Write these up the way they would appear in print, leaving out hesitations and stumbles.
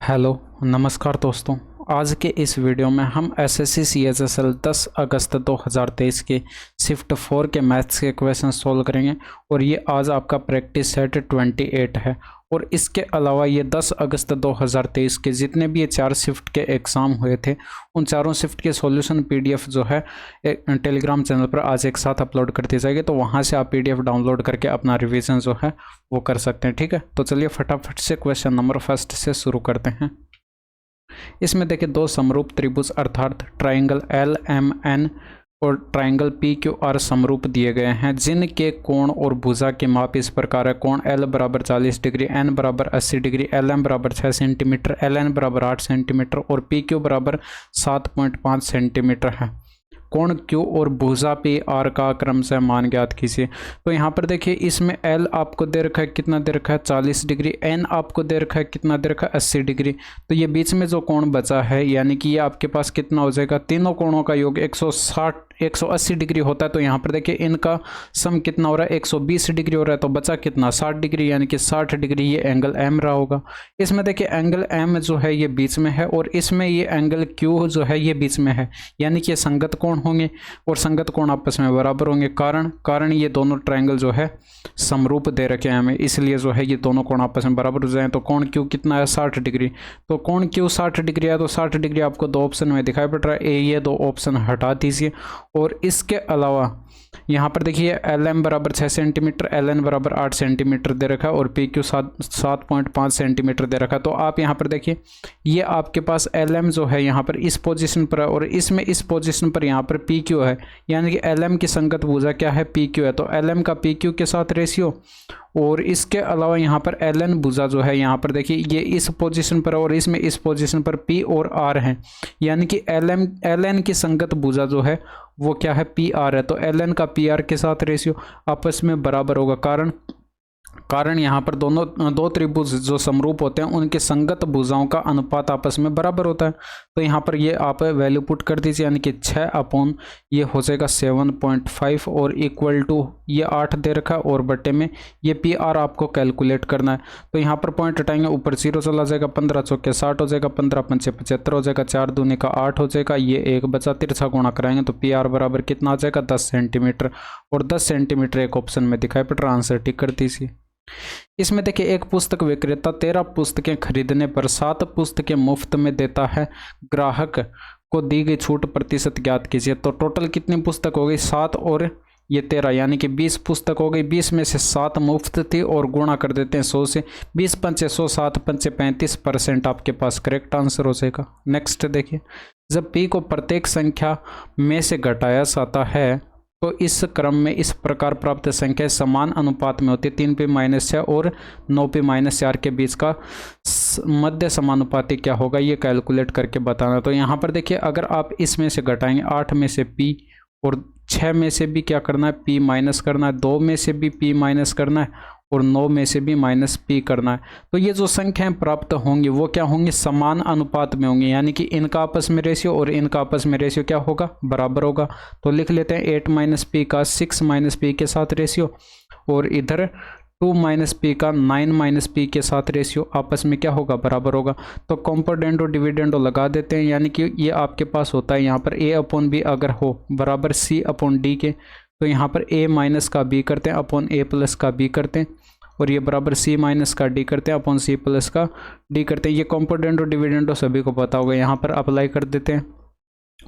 Hello नमस्कार दोस्तों। आज के इस वीडियो में हम एसएससी सीएचएसएल 10 अगस्त 2023 के शिफ्ट 4 के मैथ्स के क्वेश्चन सोल्व करेंगे और ये आज आपका प्रैक्टिस सेट 28 है। और इसके अलावा ये 10 अगस्त 2023 के जितने भी ये 4 शिफ्ट के एग्ज़ाम हुए थे उन चारों शिफ्ट के सॉल्यूशन पीडीएफ जो है टेलीग्राम चैनल पर आज एक साथ अपलोड कर दी जाएगी, तो वहाँ से आप पीडीएफ डाउनलोड करके अपना रिवीजन जो है वो कर सकते हैं। ठीक है, तो चलिए फटाफट से क्वेश्चन नंबर फर्स्ट से शुरू करते हैं। इसमें देखिए दो समरूप त्रिभुज अर्थात ट्राइंगल एल एम एन और ट्राइंगल पी क्यू आर समरूप दिए गए हैं, जिनके कोण और भुजा के माप इस प्रकार है। कोण एल बराबर 40 डिग्री, एन बराबर 80 डिग्री, एल एम बराबर 6 सेंटीमीटर, एल एन बराबर 8 सेंटीमीटर और पी क्यू बराबर 7.5 सेंटीमीटर है। कोण क्यू और भुजा पी आर का क्रम से मान ज्ञात कीजिए। तो यहाँ पर देखिए इसमें एल आपको दे रखा है, कितना दे रखा है 40 डिग्री, एन आपको दे रखा है, कितना दे रखा है 80 डिग्री। तो ये बीच में जो कोण बचा है यानी कि ये आपके पास कितना हो जाएगा, तीनों कोणों का योग 180 डिग्री होता है। तो यहाँ पर देखिए इनका सम कितना हो रहा है 120 डिग्री हो रहा है, तो बचा कितना 60 डिग्री, यानी कि 60 डिग्री ये एंगल एम रहा होगा। इसमें देखिए एंगल एम जो है ये बीच में है और इसमें ये एंगल क्यू जो है ये बीच में है, यानी कि ये संगत कोण होंगे और संगत कोण आपस में बराबर होंगे। कारण ये दोनों ट्रायंगल जो है समरूप दे रखे हैं हमें, इसलिए जो है ये दोनों कोण आपस में बराबर हो जाए। तो कोण क्यू कितना है 60 डिग्री, तो कोण क्यू 60 डिग्री है, तो 60 डिग्री आपको दो ऑप्शन में दिखाई पड़ रहा है। ये दो ऑप्शन हटा दीजिए और इसके अलावा यहाँ पर देखिए एल एम बराबर 6 सेंटीमीटर, एल एन बराबर 8 सेंटीमीटर दे रखा है और पी क्यू 7.5 सेंटीमीटर दे रखा है। तो आप यहाँ पर देखिए ये आपके पास एल एम जो है यहाँ पर इस पोजीशन पर है और इसमें इस पोजीशन पर यहाँ पर पी क्यू है, यानी कि एल एम की संगत भुजा क्या है पी क्यू है। तो एल एम का पी क्यू के साथ रेशियो और इसके अलावा यहाँ पर एल एन भुजा जो है यहाँ पर देखिए ये इस पोजीशन पर और इसमें इस पोजीशन पर पी और आर है, यानी कि एल एन की संगत भुजा जो है वो क्या है पी आर है। तो एल एन का पी आर के साथ रेशियो आपस में बराबर होगा। कारण यहाँ पर दो त्रिभुज जो समरूप होते हैं उनके संगत भुजाओं का अनुपात आपस में बराबर होता है। तो यहाँ पर ये आप वैल्यू पुट कर दीजिए, यानी कि 6 अपॉन ये हो जाएगा 7.5 और इक्वल टू ये 8 दे रखा है और बटे में ये पी आर आपको कैलकुलेट करना है। तो यहाँ पर पॉइंट हटाएंगे, ऊपर 0 चला जाएगा, 15 चौके 60 हो जाएगा, 15 पंचे 75 हो जाएगा, 4 दूनी का 8 हो जाएगा, ये एक बचा, तिरछा गुणा कराएंगे तो पी आर बराबर कितना आ जाएगा 10 सेंटीमीटर और 10 सेंटीमीटर एक ऑप्शन में दिखाई पड़ रहा, आंसर टिक कर दीजिए। इसमें देखिए एक पुस्तक विक्रेता 13 पुस्तकें खरीदने पर 7 पुस्तकें मुफ्त में देता है, ग्राहक को दी गई छूट प्रतिशत ज्ञात कीजिए। तो टोटल कितनी पुस्तक हो गई 7 और ये 13, यानी कि 20 पुस्तक हो गई। 20 में से 7 मुफ्त थी और गुणा कर देते हैं 100 से, 20 पंचे 100, 7 पंचे 35% आपके पास करेक्ट आंसर हो जाएगा। नेक्स्ट देखिए, जब p को प्रत्येक संख्या में से घटाया जाता है तो इस क्रम में इस प्रकार प्राप्त संख्या समान अनुपात में होती है। 3p-6 और 9p-4 के बीच का मध्य समानुपाती क्या होगा ये कैलकुलेट करके बताना। तो यहाँ पर देखिए अगर आप इसमें से घटाएंगे 8 में से p और 6 में से भी क्या करना है p माइनस करना है, 2 में से भी p माइनस करना है और 9 में से भी माइनस p करना है। तो ये जो संख्याएं प्राप्त होंगी वो क्या होंगी समान अनुपात में होंगी, यानी कि इनका आपस में रेशियो और इनका आपस में रेशियो क्या होगा बराबर होगा। तो लिख लेते हैं 8 माइनस पी का 6 माइनस पी के साथ रेशियो और इधर 2 माइनस पी का 9 माइनस पी के साथ रेशियो आपस में क्या होगा बराबर होगा। तो कॉम्पोनेंटो डिविडेंडो लगा देते हैं, यानी कि ये आपके पास होता है यहाँ पर a अपॉन बी अगर हो बराबर c अपॉन डी के, तो यहाँ पर a माइनस का b करते हैं अपॉन a प्लस का b करते हैं और ये बराबर c माइनस का d करते हैं अपॉन c प्लस का d करते हैं। ये कॉम्पोनेंटो डिविडेंडो सभी को पता होगा, यहाँ पर अप्लाई कर देते हैं।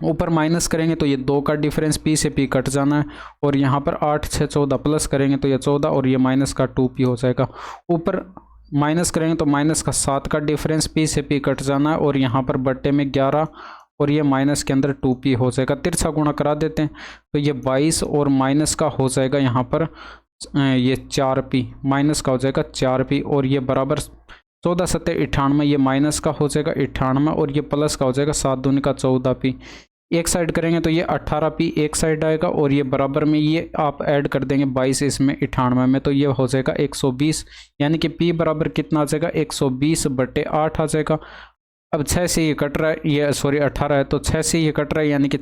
ऊपर माइनस करेंगे तो ये 2 का डिफरेंस p से p कट जाना है और यहाँ पर 8 6 14 प्लस करेंगे तो ये 14 और ये माइनस का 2p हो जाएगा। ऊपर माइनस करेंगे तो माइनस का 7 का डिफरेंस p से p कट जाना है और यहाँ पर बट्टे में 11 और ये माइनस के अंदर 2p हो जाएगा। तिरछा गुणा करा देते हैं तो ये 22 और माइनस का हो जाएगा यहाँ पर ये 4p, माइनस का हो जाएगा 4p और ये बराबर 14 7 98, ये माइनस का हो जाएगा 98 और ये प्लस का हो जाएगा 7 दूनी का 14p। एक साइड करेंगे तो ये 18p एक साइड आएगा और ये बराबर में ये आप ऐड कर देंगे 22 इसमें 98 में, तो ये हो जाएगा 120, यानी कि p बराबर कितना आ जाएगा 120/8 आ जाएगा। अब 6 से ये कट रहा है, ये सॉरी 18 है तो 6 से ये कट रहा है, यानी कि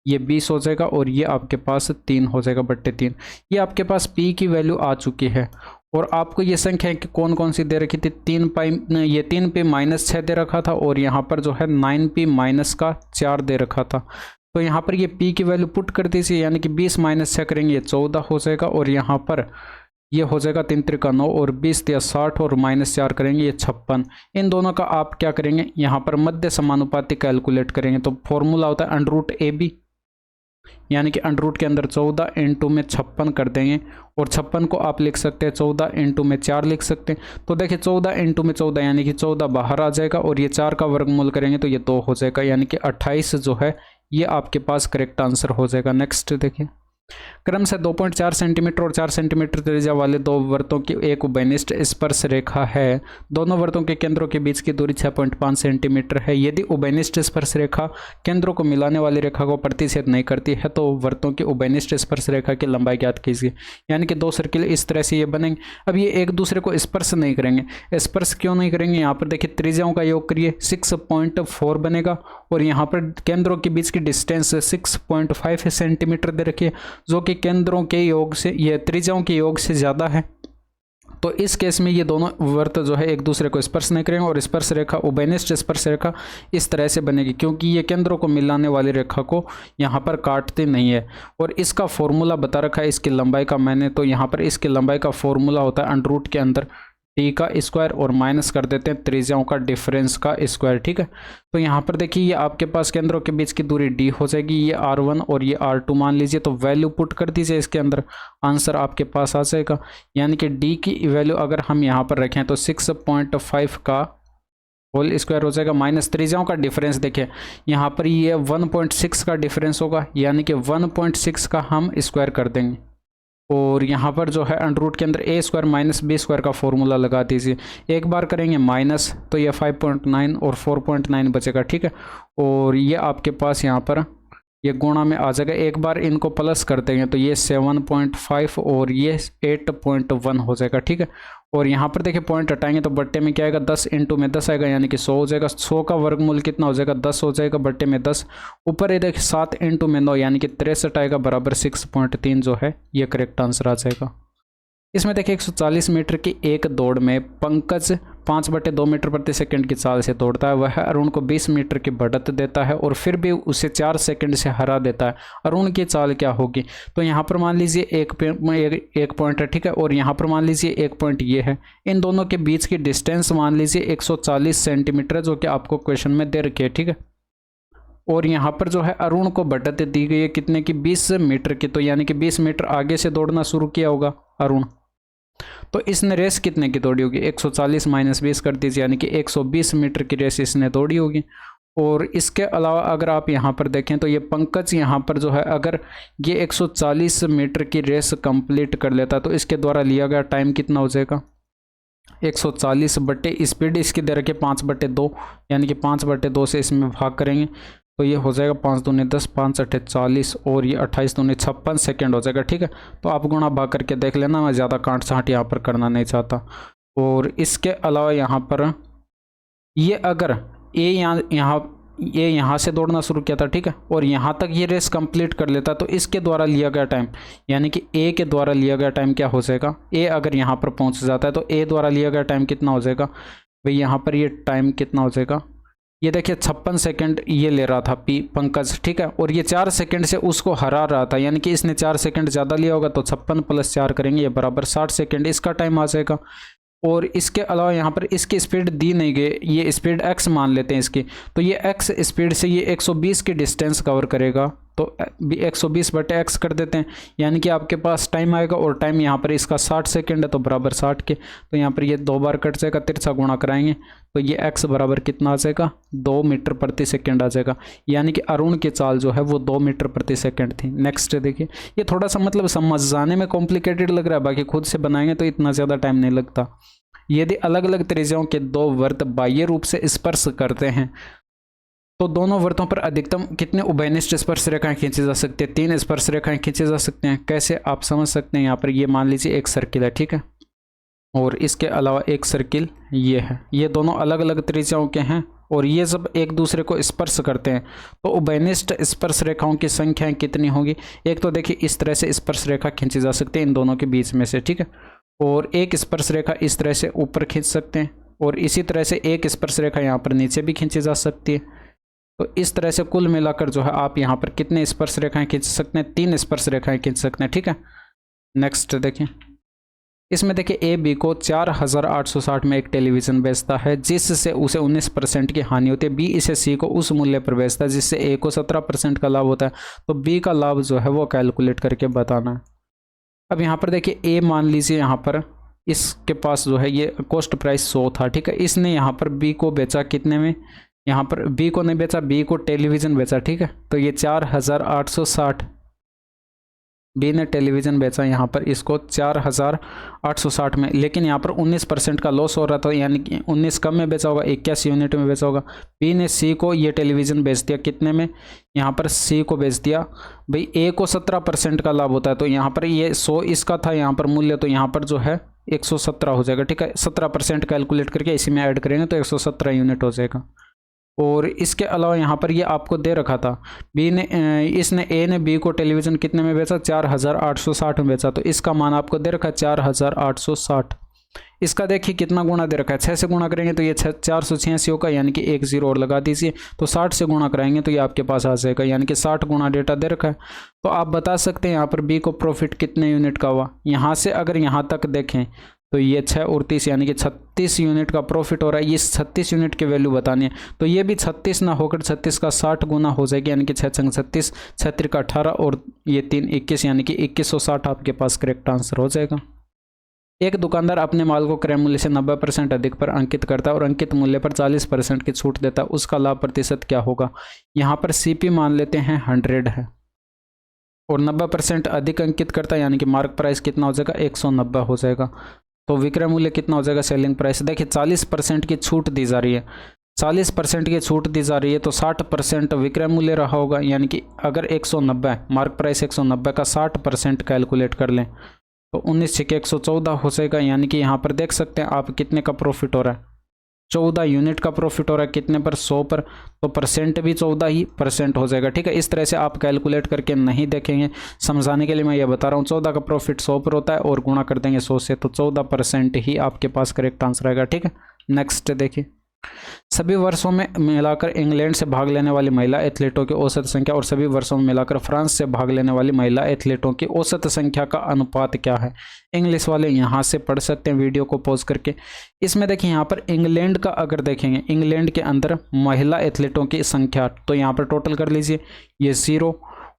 ये 20 हो जाएगा और ये आपके पास 3 हो जाएगा/3। ये आपके पास p की वैल्यू आ चुकी है और आपको ये संख्या कि कौन कौन सी दे रखी थी, 3 ये 3p-6 दे रखा था और यहाँ पर जो है 9p-4 दे रखा था। तो यहाँ पर ये p की वैल्यू पुट कर दीजिए, यानी कि 20-6 करेंगे ये 14 हो जाएगा, और यहाँ पर ये हो जाएगा 3 त्रिका 9 और 20 या 60 और -4 करेंगे ये 56। इन दोनों का आप क्या करेंगे, यहाँ पर मध्य समानुपाती कैलकुलेट करेंगे। तो फॉर्मूला होता है √AB, यानी कि √ के अंदर 14 इंटू में 56 कर देंगे, और 56 को आप लिख सकते हैं 14 इंटू में 4 लिख सकते हैं। तो देखिए 14 इंटू में 14 यानी कि 14 बाहर आ जाएगा, और ये 4 का वर्गमूल करेंगे तो ये 2 हो जाएगा, यानी कि 28 जो है ये आपके पास करेक्ट आंसर हो जाएगा। नेक्स्ट देखिए, क्रम से 2.4 सेंटीमीटर और 4 सेंटीमीटर त्रिज्या वाले दो वृत्तों की एक उभयनिष्ठ स्पर्श रेखा है। दोनों वृत्तों के केंद्रों के बीच की दूरी 6.5 सेंटीमीटर है। यदि उभयनिष्ठ स्पर्श रेखा केंद्रों को मिलाने वाली रेखा को प्रतिच्छेद नहीं करती है तो वृत्तों की उभयनिष्ठ स्पर्श रेखा की लंबाई ज्ञात कीजिए। यानी कि दो सर्किल इस तरह से ये बनेंगे। अब ये एक दूसरे को स्पर्श नहीं करेंगे। स्पर्श क्यों नहीं करेंगे, यहाँ पर देखिए त्रिज्याओं का योग करिए 6.4 बनेगा, और यहाँ पर केंद्रों के बीच की डिस्टेंस 6.5 सेंटीमीटर दे रखी है, जो कि केंद्रों के योग से, ये त्रिज्याओं के योग से ज़्यादा है। तो इस केस में ये दोनों वृत्त जो है एक दूसरे को स्पर्श नहीं करेंगे, और स्पर्श रेखा उभयनिष्ठ स्पर्श रेखा इस तरह से बनेगी, क्योंकि ये केंद्रों को मिलाने वाली रेखा को यहाँ पर काटते नहीं है। और इसका फॉर्मूला बता रखा है इसकी लंबाई का मैंने, तो यहाँ पर इसकी लंबाई का फॉर्मूला होता है √ के अंदर टी का स्क्वायर और माइनस कर देते हैं त्रिज्याओं का डिफरेंस का स्क्वायर। ठीक है, तो यहाँ पर देखिए ये आपके पास केंद्रों के बीच की दूरी d हो जाएगी, ये r1 और ये r2 मान लीजिए। तो वैल्यू पुट कर दीजिए इसके अंदर, आंसर आपके पास आ जाएगा। यानी कि d की वैल्यू अगर हम यहाँ पर रखें तो 6.5 का होल स्क्वायर हो जाएगा, माइनस त्रिज्याओं का डिफरेंस देखिए यहाँ पर ये 1.6 का डिफरेंस होगा, यानी कि 1.6 का हम स्क्वायर कर देंगे। और यहाँ पर जो है √ के अंदर a² - b² का फॉर्मूला लगा दीजिए। एक बार करेंगे माइनस तो ये 5.9 और 4.9 बचेगा। ठीक है, और ये आपके पास यहाँ पर ये गुणा में आ जाएगा। एक बार इनको प्लस कर देंगे तो ये 7.5 और ये 8.1 हो जाएगा। ठीक है, और यहाँ पर देखिए पॉइंट हटाएंगे तो बट्टे में क्या आएगा, 10 इंटू में 10 आएगा, यानी कि 100 हो जाएगा। 100 का वर्गमूल कितना हो जाएगा, 10 हो जाएगा, बट्टे में 10। ऊपर ये देखिए 7 इंटू में 9 यानी कि 63 आएगा, बराबर 6.3 जो है ये करेक्ट आंसर आ जाएगा। इसमें देखिए 140 मीटर की एक दौड़ में पंकज 5/2 मीटर प्रति सेकंड की चाल से दौड़ता है। वह अरुण को 20 मीटर की बढ़त देता है और फिर भी उसे 4 सेकंड से हरा देता है। अरुण की चाल क्या होगी, तो यहाँ पर मान लीजिए एक पॉइंट है। ठीक है, और यहाँ पर मान लीजिए एक पॉइंट ये है। इन दोनों के बीच की डिस्टेंस मान लीजिए 140 सेंटीमीटर, जो कि आपको क्वेश्चन में दे रखी है। ठीक है, और यहाँ पर जो है अरुण को बढ़त दी गई है कितने की, 20 मीटर की। तो यानी कि 20 मीटर आगे से दौड़ना शुरू किया होगा अरुण। तो इसने रेस कितने की दौड़ी होगी, 140 - 20 कर दीजिए, यानी कि 120 मीटर की रेस इसने दौड़ी होगी। और इसके अलावा अगर आप यहाँ पर देखें तो ये पंकज यहाँ पर जो है अगर ये 140 मीटर की रेस कंप्लीट कर लेता तो इसके द्वारा लिया गया टाइम कितना हो जाएगा, 140 बटे स्पीड इसकी दे रखी 5/2, यानी कि 5/2 से इसमें भाग करेंगे तो ये हो जाएगा 5 दूनी 10, 5 अट्ठे 40 और ये 28 दूनी 56 सेकेंड हो जाएगा। ठीक है, तो आप गुणा भाग करके देख लेना, मैं ज़्यादा काट छाँट यहाँ पर करना नहीं चाहता। और इसके अलावा यहाँ पर ये अगर ये यहाँ से दौड़ना शुरू किया था, ठीक है, और यहाँ तक ये रेस कंप्लीट कर लेता तो इसके द्वारा लिया गया टाइम, यानी कि ए के द्वारा लिया गया टाइम क्या हो जाएगा, ए अगर यहाँ पर पहुँच जाता है तो ए द्वारा लिया गया टाइम कितना हो जाएगा भाई, यहाँ पर ये टाइम कितना हो जाएगा, ये देखिए 56 सेकंड ये ले रहा था पंकज। ठीक है, और ये 4 सेकंड से उसको हरा रहा था, यानी कि इसने 4 सेकंड ज़्यादा लिया होगा, तो 56 + 4 करेंगे ये बराबर 60 सेकंड इसका टाइम आ जाएगा। और इसके अलावा यहाँ पर इसकी स्पीड दी नहीं गई, ये स्पीड x मान लेते हैं इसकी, तो ये x स्पीड से ये 120 की डिस्टेंस कवर करेगा, तो 120/x कर देते हैं, यानी कि आपके पास टाइम आएगा, और टाइम यहाँ पर इसका 60 सेकंड है तो बराबर 60 के, तो यहाँ पर ये 2 बार कट जाएगा, तिरछा गुणा कराएंगे तो ये x बराबर कितना आ जाएगा, 2 मीटर प्रति सेकंड आ जाएगा। यानी कि अरुण की चाल जो है वो 2 मीटर प्रति सेकंड थी। नेक्स्ट देखिए, ये थोड़ा सा मतलब समझाने में कॉम्प्लिकेटेड लग रहा है, बाकी खुद से बनाएंगे तो इतना ज़्यादा टाइम नहीं लगता। यदि अलग अलग त्रिज्याओं के दो वृत्त बाह्य रूप से स्पर्श करते हैं तो दोनों वृत्तों पर अधिकतम कितने उभयनिष्ठ स्पर्श रेखाएं खींची जा सकती है, 3 स्पर्श रेखाएं खींचे जा सकते हैं। कैसे आप समझ सकते हैं, यहाँ पर ये मान लीजिए एक सर्किल है, ठीक है, और इसके अलावा एक सर्किल ये है, ये दोनों अलग अलग त्रिज्याओं के हैं और ये जब एक दूसरे को स्पर्श करते हैं तो उभयनिष्ठ स्पर्श रेखाओं की संख्याएं कितनी होगी। एक तो देखिए इस तरह से स्पर्श रेखा खींची जा सकती है इन दोनों के बीच में से, ठीक है, और एक स्पर्श रेखा इस तरह से ऊपर खींच सकते हैं और इसी तरह से एक स्पर्श रेखा यहाँ पर नीचे भी खींची जा सकती है। तो इस तरह से कुल मिलाकर जो है आप यहाँ पर कितने स्पर्श रेखाएं खींच सकते हैं, 3 स्पर्श रेखाएं खींच सकते हैं, ठीक है। नेक्स्ट देखिए, इसमें देखिए ए बी को 4860 में एक टेलीविज़न बेचता है जिससे उसे 19% की हानि होती है। बी इसे सी को उस मूल्य पर बेचता है जिससे ए को 17% का लाभ होता है। तो बी का लाभ जो है वो कैलकुलेट करके बताना है। अब यहाँ पर देखिए ए मान लीजिए यहाँ पर इसके पास जो है ये कॉस्ट प्राइस 100 था, ठीक है। इसने यहाँ पर बी को बेचा कितने में, यहाँ पर बी को नहीं बेचा, बी को टेलीविज़न बेचा, ठीक है। तो ये 4860 बी ने टेलीविज़न बेचा यहाँ पर इसको 4860 में, लेकिन यहाँ पर 19% का लॉस हो रहा था, यानी कि 19 कम में बेचा होगा, 81 यूनिट में बेचा होगा। बी ने सी को ये टेलीविज़न बेच दिया कितने में, यहाँ पर सी को बेच दिया भाई ए को 17% का लाभ होता है। तो यहाँ पर ये 100 इसका था यहाँ पर मूल्य, तो यहाँ पर जो है 117 हो जाएगा, ठीक है। 17% कैलकुलेट करके इसी में ऐड करेंगे तो 117 यूनिट हो जाएगा। और इसके अलावा यहाँ पर ये आपको दे रखा था बी ने इसने ए ने बी को टेलीविज़न कितने में बेचा, 4860 में बेचा। तो इसका मान आपको दे रखा है 4860। इसका देखिए कितना गुणा दे रखा है, 6 से गुणा करेंगे तो ये 486 होगा, यानी कि 1 0 और लगा दीजिए। तो 60 से गुणा कराएंगे तो ये आपके पास आ जाएगा, यानी कि 60 गुणा डेटा दे रखा है। तो आप बता सकते हैं यहाँ पर बी को प्रॉफिट कितने यूनिट का हुआ। यहाँ से अगर यहाँ तक देखें तो ये 6 और 30 यानी कि 36 यूनिट का प्रॉफिट हो रहा है। ये 36 यूनिट की वैल्यू बतानी है, तो ये भी 36 ना होकर 36 का 60 गुना हो जाएगी, यानी कि 6 छंग 36, 36 का 18 और ये 3 21, यानी कि 2160 आपके पास करेक्ट आंसर हो जाएगा। एक दुकानदार अपने माल को क्रय मूल्य से 90% अधिक पर अंकित करता है और अंकित मूल्य पर 40% की छूट देता है, उसका लाभ प्रतिशत क्या होगा। यहाँ पर सीपी मान लेते हैं 100 है और 90% अधिक अंकित करता है, यानी कि मार्क प्राइस कितना हो जाएगा, 190 हो जाएगा। तो विक्रय मूल्य कितना हो जाएगा, सेलिंग प्राइस। देखिए 40% की छूट दी जा रही है, 40% की छूट दी जा रही है, तो 60% विक्रय मूल्य रहा होगा, यानी कि अगर 190 मार्क प्राइस 190 का 60% कैलकुलेट कर लें तो 19 6 114 हो जाएगा, यानी कि यहाँ पर देख सकते हैं आप कितने का प्रॉफिट हो रहा है, 14 यूनिट का प्रॉफिट हो रहा है। कितने पर, 100 पर, तो परसेंट भी 14 ही परसेंट हो जाएगा, ठीक है। इस तरह से आप कैलकुलेट करके नहीं देखेंगे, समझाने के लिए मैं ये बता रहा हूँ। 14 का प्रॉफिट 100 पर होता है और गुणा कर देंगे 100 से, तो 14% ही आपके पास करेक्ट आंसर आएगा, ठीक है। नेक्स्ट देखिए, सभी वर्षों में मिलाकर इंग्लैंड से भाग लेने वाली महिला एथलीटों की औसत संख्या और सभी वर्षों में मिलाकर फ्रांस से भाग लेने वाली महिला एथलीटों की औसत संख्या का अनुपात क्या है। इंग्लिश वाले यहाँ से पढ़ सकते हैं वीडियो को पॉज करके। इसमें देखिए यहाँ पर इंग्लैंड का अगर देखेंगे, इंग्लैंड के अंदर महिला एथलीटों की संख्या, तो यहाँ पर टोटल कर लीजिए, ये 0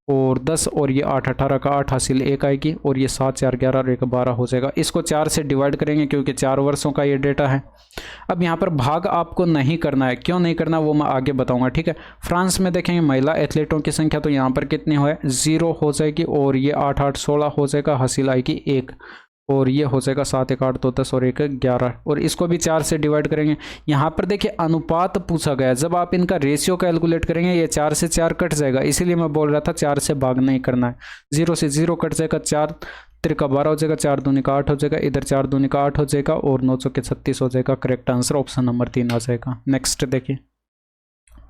और 10 और ये 8, 18 का 8 हासिल 1 आएगी और ये 7 4 11 और 1 12 हो जाएगा। इसको 4 से डिवाइड करेंगे क्योंकि 4 वर्षों का ये डेटा है। अब यहाँ पर भाग आपको नहीं करना है, क्यों नहीं करना वो मैं आगे बताऊंगा, ठीक है। फ्रांस में देखेंगे महिला एथलीटों की संख्या, तो यहाँ पर कितनी है, 0 हो जाएगी और ये 8 8 16 हो जाएगा, हासिल आएगी 1 और ये हो जाएगा 7 1 8 2 10 और 1 11 और इसको भी 4 से डिवाइड करेंगे। यहाँ पर देखिए अनुपात पूछा गया, जब आप इनका रेशियो कैलकुलेट करेंगे ये 4 से 4 कट जाएगा, इसीलिए मैं बोल रहा था 4 से भाग नहीं करना है। 0 से 0 कट जाएगा, 4 3 का 12 हो जाएगा, 4 दूनी का 8 हो जाएगा, इधर 4 दूनी का 8 हो जाएगा और 9 के 36 हो जाएगा। करेक्ट आंसर ऑप्शन नंबर 3 आ जाएगा। नेक्स्ट देखिए,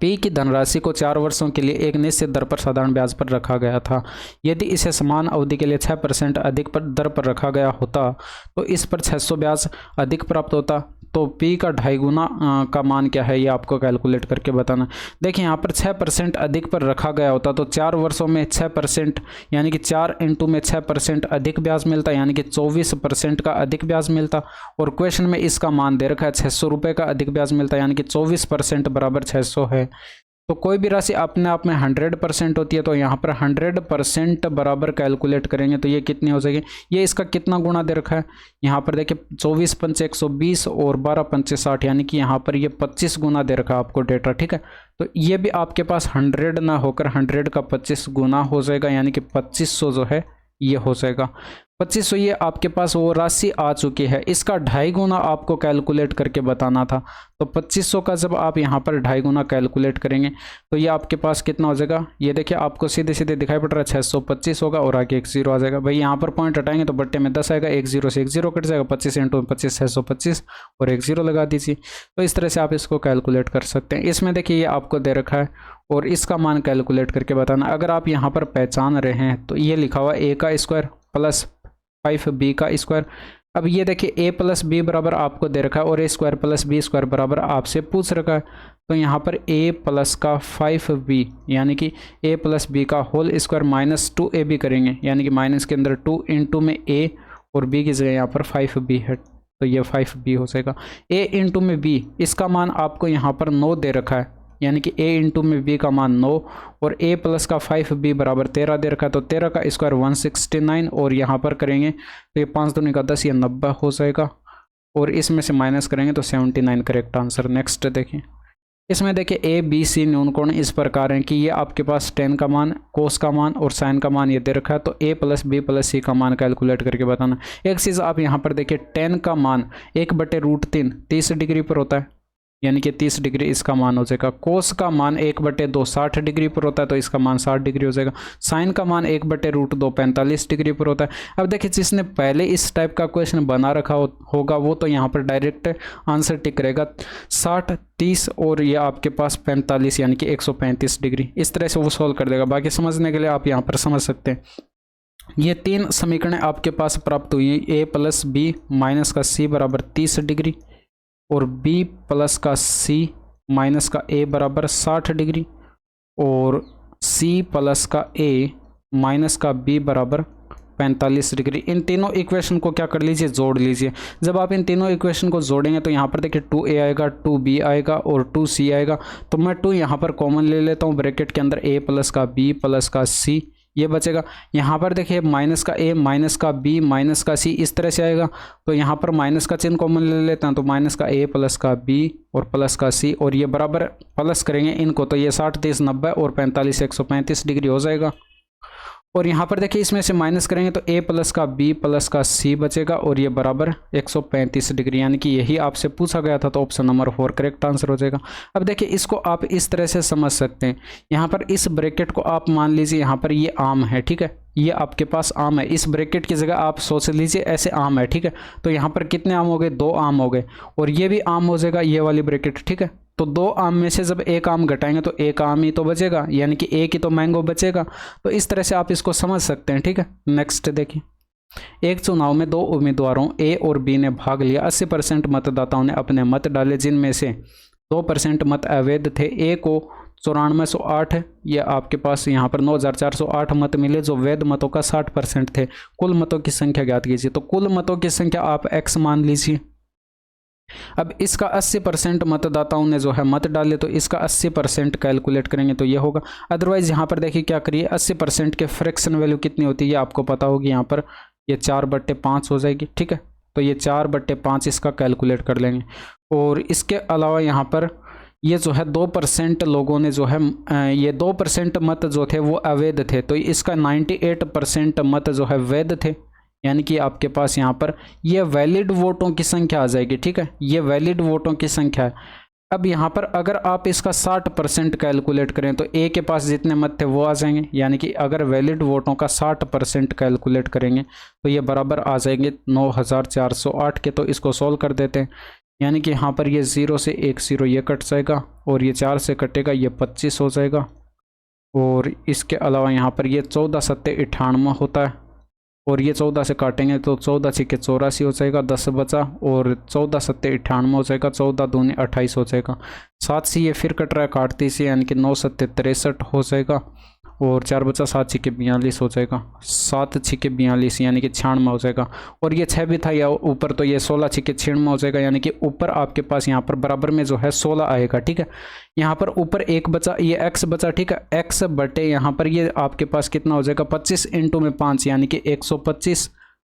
पी की धनराशि को 4 वर्षों के लिए एक निश्चित दर पर साधारण ब्याज पर रखा गया था। यदि इसे समान अवधि के लिए 6% अधिक पर दर पर रखा गया होता तो इस पर 600 ब्याज अधिक प्राप्त होता। तो पी का 2.5 गुना का मान क्या है, ये आपको कैलकुलेट करके बताना। देखिए यहाँ पर 6% अधिक पर रखा गया होता तो 4 वर्षों में 6% यानी कि 4 इंटू में 6% अधिक ब्याज मिलता, यानी कि 24% का अधिक ब्याज मिलता। और क्वेश्चन में इसका मान दे रखा है 600 रुपये का अधिक ब्याज मिलता, यानी कि 24% बराबर 600 है। तो कोई भी राशि अपने आप में 100% होती है, तो यहाँ पर 100% बराबर कैलकुलेट करेंगे तो ये कितनी हो जाएगी, ये इसका कितना गुना दे रखा है, यहाँ पर देखिए 24 पंचे 120 और 12 पंचे 60, यानी कि यहाँ पर ये 25 गुना दे रखा है आपको डेटा, ठीक है। तो ये भी आपके पास 100 ना होकर 100 का 25 गुना हो जाएगा, यानी कि 2500 जो है ये हो जाएगा। 2500 ये आपके पास वो राशि आ चुकी है, इसका 2.5 गुना आपको कैलकुलेट करके बताना था। तो 2500 का जब आप यहाँ पर 2.5 गुना कैलकुलेट करेंगे तो ये आपके पास कितना हो जाएगा, ये देखिए आपको सीधे सीधे दिखाई पड़ रहा है 625 होगा और आगे एक 0 आ जाएगा। भाई यहाँ पर पॉइंट हटाएंगे तो बट्टे में 10 आएगा, एक 0 से एक 0 कट जाएगा, 25 इंटू 25 625 और एक 0 लगा दीजिए। तो इस तरह से आप इसको कैलकुलेट कर सकते हैं। इसमें देखिए ये आपको दे रखा है और इसका मान कैलकुलेट करके बताना। अगर आप यहाँ पर पहचान रहे हैं तो ये लिखा हुआ a का स्क्वायर प्लस 5b का स्क्वायर, अब ये देखिए ए प्लस बी बराबर आपको दे रखा है और ए स्क्वायर प्लस बी स्क्वायर बराबर आपसे पूछ रखा है। तो यहाँ पर ए प्लस का 5b यानी कि ए प्लस बी का होल स्क्वायर माइनस 2ab करेंगे, यानी कि माइनस के अंदर 2 इंटू में a और b की जगह यहाँ पर 5b है, तो ये 5b हो जाएगा। a इंटू में b, इसका मान आपको यहाँ पर 9 दे रखा है, यानी कि a इंटू में b का मान 9 और a प्लस का 5b बराबर 13 दे रखा है, तो 13 का स्क्वायर 169 और यहाँ पर करेंगे तो ये 5 दूनी का 10, ये 90 हो जाएगा और इसमें से माइनस करेंगे तो 79 करेक्ट आंसर। नेक्स्ट देखिए, इसमें देखिए ए बी सी न्यून कोण इस प्रकार हैं कि ये आपके पास टेन का मान, कोस का मान और साइन का मान ये दे रखा है, तो ए प्लस बी प्लस सी का मान कैलकुलेट करके बताना। एक चीज़ आप यहाँ पर देखिए, टेन का मान 1/√3 30 डिग्री पर होता है, यानी कि 30 डिग्री इसका मान हो जाएगा। कोस का मान 1/2 60 डिग्री पर होता है, तो इसका मान 60 डिग्री हो जाएगा। साइन का मान 1/√2 45 डिग्री पर होता है। अब देखिए, जिसने पहले इस टाइप का क्वेश्चन बना रखा होगा वो तो यहाँ पर डायरेक्ट आंसर टिक रहेगा 60 30 और ये आपके पास 45 यानी कि 135 डिग्री, इस तरह से वो सॉल्व कर देगा। बाकी समझने के लिए आप यहाँ पर समझ सकते हैं। ये 3 समीकरणें आपके पास प्राप्त हुई हैं, ए प्लस बी माइनस का सी बराबर 30 डिग्री और b प्लस का c माइनस का a बराबर 60 डिग्री और c प्लस का a माइनस का b बराबर 45 डिग्री। इन तीनों इक्वेशन को क्या कर लीजिए, जोड़ लीजिए। जब आप इन तीनों इक्वेशन को जोड़ेंगे तो यहाँ पर देखिए 2a आएगा, 2b आएगा और 2c आएगा। तो मैं 2 यहाँ पर कॉमन ले लेता हूँ, ब्रैकेट के अंदर a प्लस का b प्लस का c ये बचेगा। यहाँ पर देखिए माइनस का a माइनस का b माइनस का c इस तरह से आएगा, तो यहाँ पर माइनस का चिन्ह कॉमन ले लेते हैं, तो माइनस का a प्लस का b और प्लस का c और ये बराबर प्लस करेंगे इनको, तो ये 60 30 90 और 45 135 डिग्री हो जाएगा। और यहाँ पर देखिए इसमें से माइनस करेंगे तो a प्लस का b प्लस का c बचेगा और ये बराबर 135 डिग्री, यानी कि यही आपसे पूछा गया था, तो ऑप्शन नंबर 4 करेक्ट आंसर हो जाएगा। अब देखिए इसको आप इस तरह से समझ सकते हैं, यहाँ पर इस ब्रैकेट को आप मान लीजिए यहाँ पर ये आम है, ठीक है, ये आपके पास आम है, इस ब्रैकेट की जगह आप सोच लीजिए ऐसे आम है, ठीक है। तो यहाँ पर कितने आम हो गए, 2 आम हो गए और ये भी आम हो जाएगा, ये वाली ब्रैकेट, ठीक है। तो 2 आम में से जब एक आम घटाएंगे तो एक आम ही तो बचेगा, यानी कि एक ही तो मैंगो बचेगा। तो इस तरह से आप इसको समझ सकते हैं, ठीक है। नेक्स्ट देखिए, एक चुनाव में 2 उम्मीदवारों ए और बी ने भाग लिया। 80% मतदाताओं ने अपने मत डाले, जिनमें से 2% मत अवैध थे। ए को 9408 ये आपके पास यहाँ पर 9408 मत मिले, जो वैध मतों का 60% थे। कुल मतों की संख्या ज्ञात कीजिए। तो कुल मतों की संख्या आप x मान लीजिए। अब इसका 80% मतदाताओं ने जो है मत डाले, तो इसका 80% कैलकुलेट करेंगे तो ये होगा। अदरवाइज यहाँ पर देखिए क्या करिए, 80% के फ्रैक्शन वैल्यू कितनी होती है ये आपको पता होगी, यहाँ पर ये 4/5 हो जाएगी, ठीक है। तो ये 4/5 इसका कैलकुलेट कर लेंगे। और इसके अलावा यहाँ पर ये जो है 2% लोगों ने जो है ये 2% मत जो थे वो अवैध थे, तो इसका 98% मत जो है वैध थे, यानी कि आपके पास यहाँ पर ये वैलिड वोटों की संख्या आ जाएगी, ठीक है। ये वैलिड वोटों की संख्या है। अब यहाँ पर अगर आप इसका 60% कैलकुलेट करें तो ए के पास जितने मत थे वो आ जाएंगे, यानी कि अगर वैलिड वोटों का 60% कैलकुलेट करेंगे तो ये बराबर आ जाएंगे 9408 के। तो इसको सोल्व कर देते हैं, यानी कि यहाँ पर ये 0 से 1 0 ये कट जाएगा और ये 4 से कटेगा, ये 25 हो जाएगा। और इसके अलावा यहाँ पर ये 14 7 98 होता है और ये 14 से काटेंगे तो 14 6 84 हो जाएगा, 10 बचा और 14 7 98 हो जाएगा, 14 दूनी 28 हो जाएगा। 7 से ये फिर कट रहा है काटती से, यानी कि 9 7 63 हो जाएगा और 4 बचा, 7 6 42 हो जाएगा, 7 6 42 यानी कि 96 हो जाएगा। और ये 6 भी था या ऊपर, तो ये 16 6 96 हो जाएगा, यानी कि ऊपर आपके पास यहाँ पर बराबर में जो है 16 आएगा, ठीक है। यहाँ पर ऊपर 1 बचा, ये x बचा, ठीक है। x बटे यहाँ पर ये आपके पास कितना हो जाएगा, 25 इंटू में 5 यानी कि 125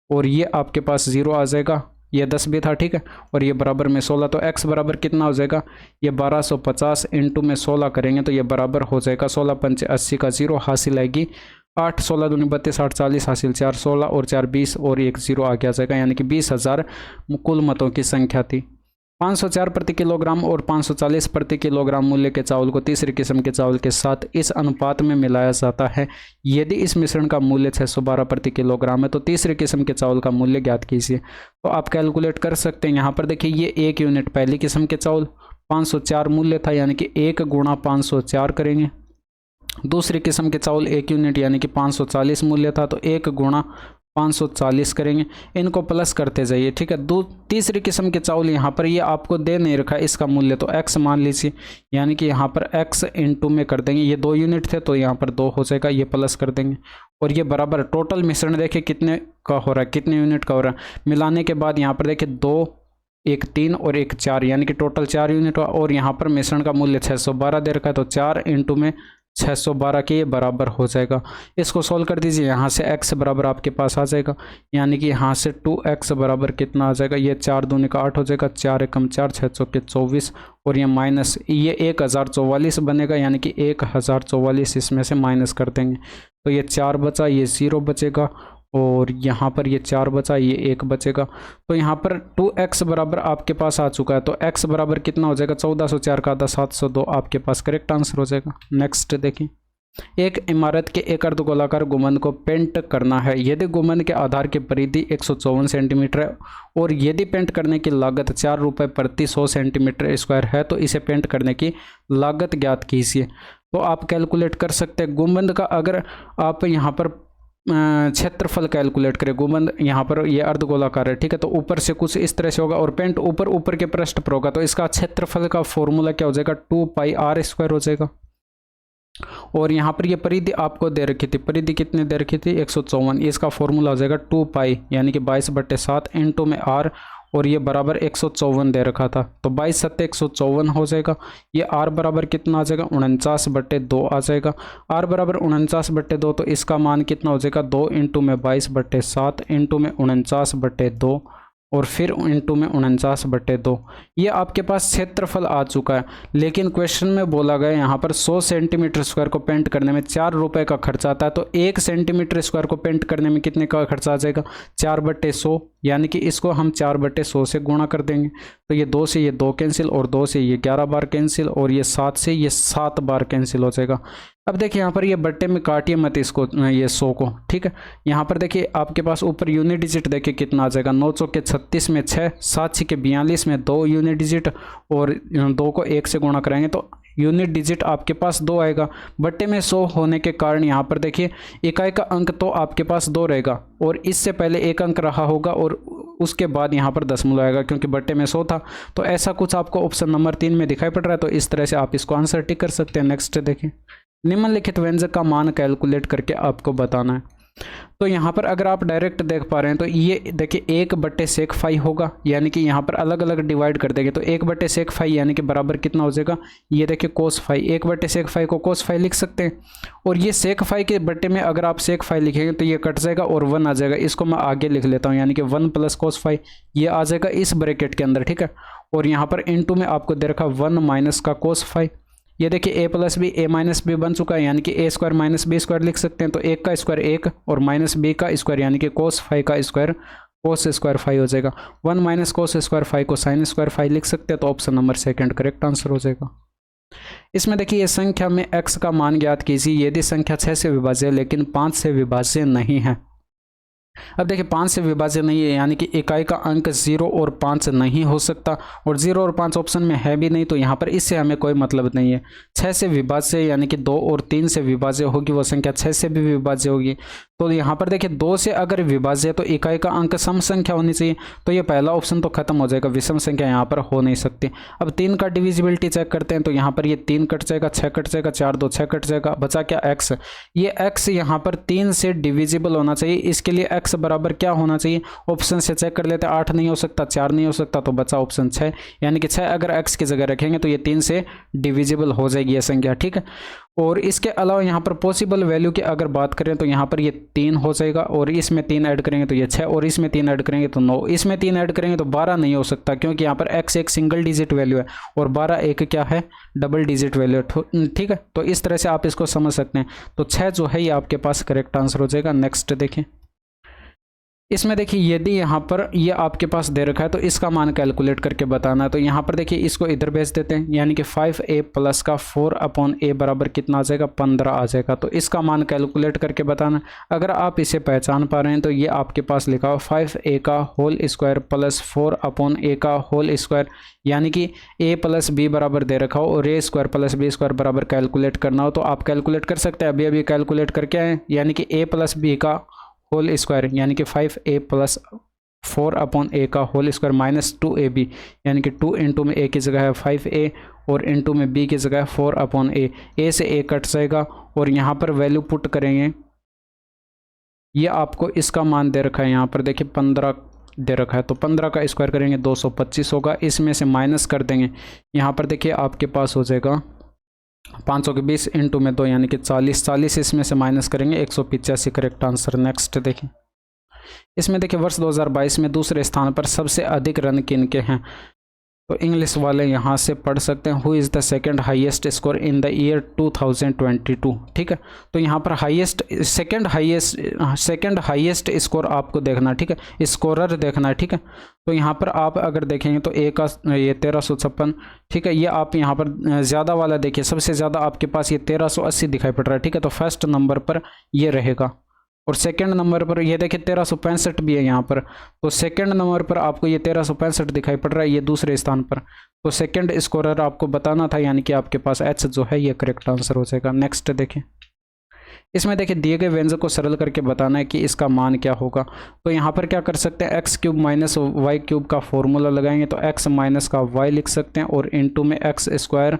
और ये आपके पास 0 आ जाएगा, ये 10 भी था, ठीक है। और ये बराबर में 16, तो x बराबर कितना हो जाएगा, ये 1250 इंटू में 16 करेंगे तो ये बराबर हो जाएगा 16 5 80 का 0 हासिल आएगी 8, 16 दूनी 32 8 40 हासिल 4 16 और 4 20 और एक 0 आगे आ जाएगा, यानी कि 20,000 कुल मतों की संख्या थी। 504 प्रति किलोग्राम और 540 प्रति किलोग्राम मूल्य के चावल को तीसरी किस्म के चावल के साथ इस अनुपात में मिलाया जाता है। यदि इस मिश्रण का मूल्य 612 प्रति किलोग्राम है तो तीसरी किस्म के चावल का मूल्य ज्ञात कीजिए। तो आप कैलकुलेट कर सकते हैं। यहाँ पर देखिए ये 1 यूनिट पहली किस्म के चावल 504 मूल्य था, यानी कि 1 गुणा 504 करेंगे। दूसरी किस्म के चावल 1 यूनिट यानी कि 540 मूल्य था, तो 1 गुणा 540 करेंगे, इनको प्लस करते जाइए, ठीक है। तीसरी किस्म के चावल यहाँ पर ये आपको दे नहीं रखा इसका मूल्य, तो x मान लीजिए, यानी कि यहाँ पर x इंटू में कर देंगे, ये 2 यूनिट थे तो यहाँ पर 2 हो जाएगा, ये प्लस कर देंगे और ये बराबर टोटल मिश्रण देखिए कितने का हो रहा है, कितने यूनिट का हो रहा है। मिलाने के बाद यहाँ पर देखिए 2, 1 3 और 1 4, यानी कि टोटल 4 यूनिट हुआ और यहाँ पर मिश्रण का मूल्य 612 दे रखा है, तो 4 इंटू में 612 के ये बराबर हो जाएगा। इसको सोल्व कर दीजिए, यहाँ से x बराबर आपके पास आ जाएगा, यानी कि यहाँ से 2x बराबर कितना आ जाएगा, ये 4 दूनी का 8 हो जाएगा, 4 एकम 4, 6 चौके 24 और ये माइनस, ये 1044 बनेगा, यानी कि 1044 इसमें से माइनस कर देंगे तो ये 4 बचा, ये 0 बचेगा और यहाँ पर ये 4 बचा, ये 1 बचेगा। तो यहाँ पर 2x बराबर आपके पास आ चुका है, तो x बराबर कितना हो जाएगा, 1404 का आधा 702 आपके पास करेक्ट आंसर हो जाएगा। नेक्स्ट देखिए, एक इमारत के एक अर्धगोलाकार गुंबद को पेंट करना है। यदि गुंबद के आधार की परिधि 154 सेंटीमीटर है और यदि पेंट करने की लागत 4 रुपये प्रति 100 सेंटीमीटर स्क्वायर है तो इसे पेंट करने की लागत ज्ञात कीजिए। तो आप कैलकुलेट कर सकते हैं गुंबद का, अगर आप यहाँ पर क्षेत्रफल कैलकुलेट करें, गुंबद यहाँ पर ये अर्धगोलाकार है, ठीक है, तो ऊपर से कुछ इस तरह से होगा और पेंट ऊपर के पृष्ठ पर होगा, तो इसका क्षेत्रफल का फॉर्मूला क्या हो जाएगा, 2 पाई r स्क्वायर हो जाएगा। और यहाँ पर ये परिधि आपको दे रखी थी, परिधि कितने दे रखी थी, 154, इसका फॉर्मूला हो जाएगा 2 पाई यानी कि 22/7 इंटू में r और ये बराबर 154 दे रखा था, तो 22 7 154 हो जाएगा। ये r बराबर कितना आ जाएगा, 49/2 आ जाएगा। r बराबर 49/2, तो इसका मान कितना हो जाएगा, 2 इंटू में 22/7 इंटू में 49/2 और फिर इंटू में 49/2। ये आपके पास क्षेत्रफल आ चुका है, लेकिन क्वेश्चन में बोला गया यहाँ पर 100 सेंटीमीटर स्क्वायर को पेंट करने में 4 रुपये का खर्चा आता है, तो 1 सेंटीमीटर स्क्वायर को पेंट करने में कितने का खर्चा आ जाएगा, 4/100, यानी कि इसको हम 4/100 से गुणा कर देंगे, तो ये 2 से ये 2 कैंसिल और 2 से ये 11 बार कैंसिल और ये 7 से ये 7 बार कैंसिल हो जाएगा। अब देखिए यहाँ पर ये बट्टे में काटिए मत इसको, ये 100 को, ठीक है। यहाँ पर देखिए आपके पास ऊपर यूनिट डिजिट देखिए कितना आ जाएगा, 9 चौके 36 में 6, 7 6 42 में 2 यूनिट डिजिट और 2 को 1 से गुणा कराएंगे तो यूनिट डिजिट आपके पास 2 आएगा। बट्टे में 100 होने के कारण यहाँ पर देखिए इकाई का अंक तो आपके पास 2 रहेगा और इससे पहले 1 अंक रहा होगा और उसके बाद यहाँ पर दशमलव आएगा, क्योंकि बट्टे में 100 था। तो ऐसा कुछ आपको ऑप्शन नंबर 3 में दिखाई पड़ रहा है, तो इस तरह से आप इसको आंसर टिक कर सकते हैं। नेक्स्ट देखिए, निम्नलिखित व्यंजक का मान कैलकुलेट करके आपको बताना है। तो यहाँ पर अगर आप डायरेक्ट देख पा रहे हैं तो ये देखिए 1/sec5 होगा, यानी कि यहाँ पर अलग अलग डिवाइड कर देंगे तो 1/sec5 यानी कि बराबर कितना हो जाएगा, ये देखिए cos5, 1/sec5 को cos5 लिख सकते हैं और ये sec5 के बट्टे में अगर आप sec5 लिखेंगे तो ये कट जाएगा और 1 आ जाएगा। इसको मैं आगे लिख लेता हूँ, यानी कि 1 + cos5 ये आ जाएगा इस ब्रैकेट के अंदर, ठीक है। और यहाँ पर इनटू में आपको दे रखा 1 - का cos5, ये देखिए a + b a - b बन चुका है, यानी कि a² - b² लिख सकते हैं, तो 1 का स्क्वायर 1 और -b का स्क्वायर यानी कि cos5 का स्क्वायर cos² 5 हो जाएगा। 1 - cos² 5 को sin² 5 लिख सकते हैं, तो ऑप्शन नंबर 2 करेक्ट आंसर हो जाएगा। इसमें देखिए ये संख्या में x का मान ज्ञात कीजिए यदि संख्या 6 से विभाज्य है लेकिन 5 से विभाज्य नहीं है। अब देखिए 5 से विभाज्य नहीं है, यानी कि इकाई का अंक 0 और 5 नहीं हो सकता और 0 और 5 ऑप्शन में है भी नहीं, तो यहाँ पर इससे हमें कोई मतलब नहीं है। 6 से विभाज्य यानी कि 2 और 3 से विभाज्य होगी वो संख्या 6 से भी विभाज्य होगी। तो यहाँ पर देखिए 2 से अगर विभाज्य है तो इकाई का अंक सम संख्या होनी चाहिए, तो ये पहला ऑप्शन तो खत्म हो जाएगा, विषम संख्या यहाँ पर हो नहीं सकती। अब 3 का डिविजिबिलिटी चेक करते हैं, तो यहाँ पर ये 3 कट जाएगा, 6 कट जाएगा, 4 2 6 कट जाएगा, बचा क्या x। ये x यहाँ पर 3 से डिविजिबल होना चाहिए, इसके लिए x बराबर क्या होना चाहिए, ऑप्शन से चेक कर लेते हैं। 8 नहीं हो सकता, 4 नहीं हो सकता, तो बचा ऑप्शन 6, यानी कि 6 अगर x की जगह रखेंगे तो ये 3 से डिविजिबल हो जाएगी ये संख्या, ठीक है। और इसके अलावा यहाँ पर पॉसिबल वैल्यू की अगर बात करें तो यहाँ पर ये 3 हो जाएगा और इसमें 3 ऐड करेंगे तो ये 6 और इसमें 3 ऐड करेंगे तो 9, इसमें 3 ऐड करेंगे तो 12 नहीं हो सकता, क्योंकि यहाँ पर x एक सिंगल डिजिट वैल्यू है और 12 एक क्या है, डबल डिजिट वैल्यू है, ठीक है। तो इस तरह से आप इसको समझ सकते हैं, तो 6 जो है ये आपके पास करेक्ट आंसर हो जाएगा। नेक्स्ट देखें, इसमें देखिए यदि यहाँ पर ये आपके पास दे रखा है तो इसका मान कैलकुलेट करके बताना है। तो यहाँ पर देखिए इसको इधर भेज देते हैं, यानी कि 5a प्लस का 4/a बराबर कितना आ जाएगा, 15 आ जाएगा। तो इसका मान कैलकुलेट करके बताना। अगर आप इसे पहचान पा रहे हैं तो ये आपके पास लिखा हो 5a का होल स्क्वायर प्लस 4/a का होल स्क्वायर, यानी कि a + b बराबर दे रखा हो और a² + b² बराबर कैलकुलेट करना हो तो आप कैलकुलेट कर सकते हैं। अभी अभी कैलकुलेट करके आए, यानी कि a + b का होल स्क्वायर यानी कि 5a प्लस 4/a का होल स्क्वायर माइनस 2ab यानी कि 2 इंटू में a की जगह है 5a और इंटू में b की जगह है 4/a। a से a कट जाएगा और यहाँ पर वैल्यू पुट करेंगे। ये आपको इसका मान दे रखा है, यहाँ पर देखिए 15 दे रखा है, तो 15 का स्क्वायर करेंगे 225 होगा। इसमें से माइनस कर देंगे, यहाँ पर देखिए आपके पास हो जाएगा 520 इंटू में 2 यानी कि 40 इसमें से माइनस करेंगे 185 करेक्ट आंसर। नेक्स्ट देखिए, इसमें देखिए वर्ष 2022 में दूसरे स्थान पर सबसे अधिक रन किनके हैं, तो इंग्लिश वाले यहाँ से पढ़ सकते हैं who is the second highest score in the year 2022। ठीक है, तो यहाँ पर सेकंड हाईएस्ट स्कोर आपको देखना है। ठीक है, स्कोरर देखना है। ठीक है, तो यहाँ पर आप अगर देखेंगे तो ए का ये 1356। ठीक है, ये आप यहाँ पर ज़्यादा वाला देखिए, सबसे ज़्यादा आपके पास ये 1380 दिखाई पड़ रहा है। ठीक है, तो फर्स्ट नंबर पर ये रहेगा और सेकंड नंबर पर ये देखिए 1365 भी है यहाँ पर, तो सेकंड नंबर पर आपको ये 1365 दिखाई पड़ रहा है, ये दूसरे स्थान पर। तो सेकंड स्कोरर आपको बताना था, यानी कि आपके पास एच जो है ये करेक्ट आंसर हो जाएगा। नेक्स्ट देखिए, इसमें देखिए दिए गए व्यंजक को सरल करके बताना है कि इसका मान क्या होगा। तो यहाँ पर क्या कर सकते हैं, x³ माइनस वाई क्यूब का फॉर्मूला लगाएंगे तो x माइनस का y लिख सकते हैं और इंटू में x स्क्वायर